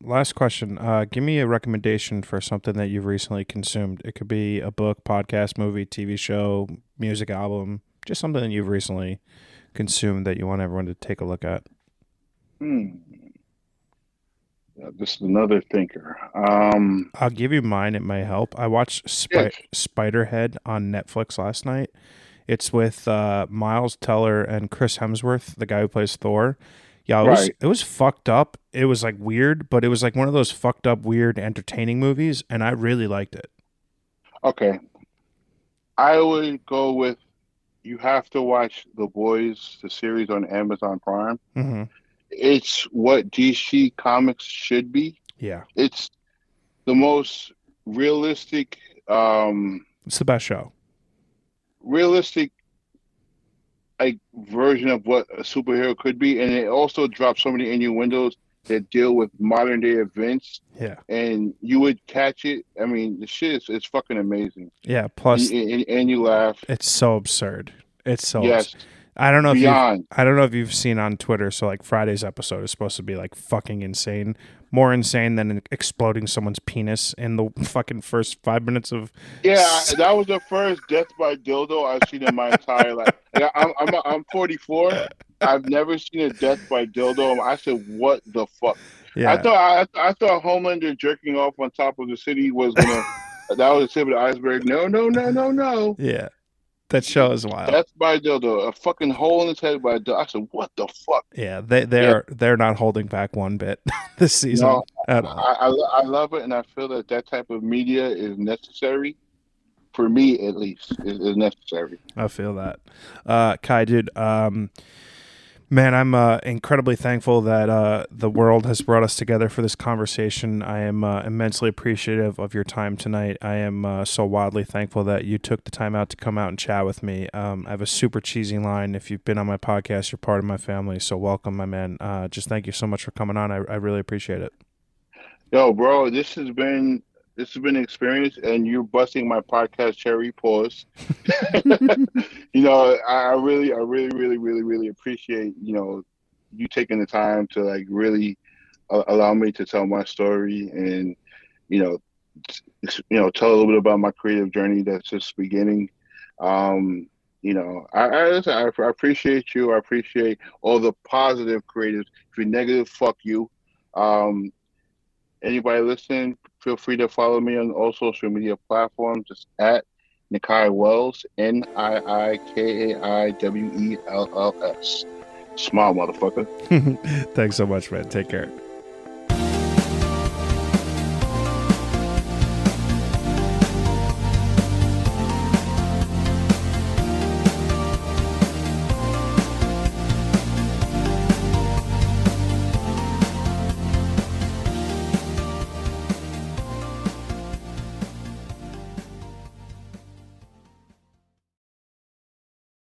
Last question. Give me a recommendation for something that you've recently consumed. It could be a book, podcast, movie, TV show, music album, just something that you've recently consumed that you want everyone to take a look at. Hmm. Yeah, this is another thinker. I'll give you mine. It may help. I watched Yes. Spiderhead on Netflix last night. It's with Miles Teller and Chris Hemsworth, the guy who plays Thor. Yeah, Right. it was fucked up. It was like weird, but it was like one of those fucked up, weird, entertaining movies, and I really liked it. Okay. I would go with you have to watch The Boys, the series on Amazon Prime. Hmm. It's what DC Comics should be. Yeah. It's the most realistic, It's the best show. realistic like version of what a superhero could be, and it also drops so many innuendos that deal with modern day events, Yeah. and you would catch it. I mean, the shit is it's fucking amazing, Yeah. Plus, and you laugh. it's so absurd. It's so Yes, I don't know beyond. I don't know if you've seen on Twitter. So like Friday's episode is supposed to be like fucking insane, more insane than exploding someone's penis in the fucking first 5 minutes of. Yeah, that was the first death by dildo I've seen in my entire life. Yeah, I'm 44. I've never seen a death by dildo. I said, "What the fuck?" Yeah. I thought Homelander jerking off on top of the city was gonna. That was the tip of the iceberg. No, no, no, no, no. Yeah. That show is wild. Death by dildo. A fucking hole in his head by a dildo. I said, "What the fuck?" Yeah. They're not holding back one bit this season No, at all. I love it, and I feel that that type of media is necessary. For me, at least, is necessary. I feel that. Kai, dude, man, I'm incredibly thankful that the world has brought us together for this conversation. I am immensely appreciative of your time tonight. I am so wildly thankful that you took the time out to come out and chat with me. I have a super cheesy line. If you've been on my podcast, you're part of my family, so welcome, my man. Just thank you so much for coming on. I really appreciate it. Yo, bro, this has been an experience, and you're busting my podcast cherry. Pause. You know, I really appreciate you taking the time to like really allow me to tell my story, and you know tell a little bit about my creative journey that's just beginning. I appreciate you. I appreciate all the positive creatives. If you're negative, fuck you. Um, Anybody listening, feel free to follow me on all social media platforms. Just at Nikai Wells, NIIKAIWELLS. Smile, motherfucker. Thanks so much, man. Take care.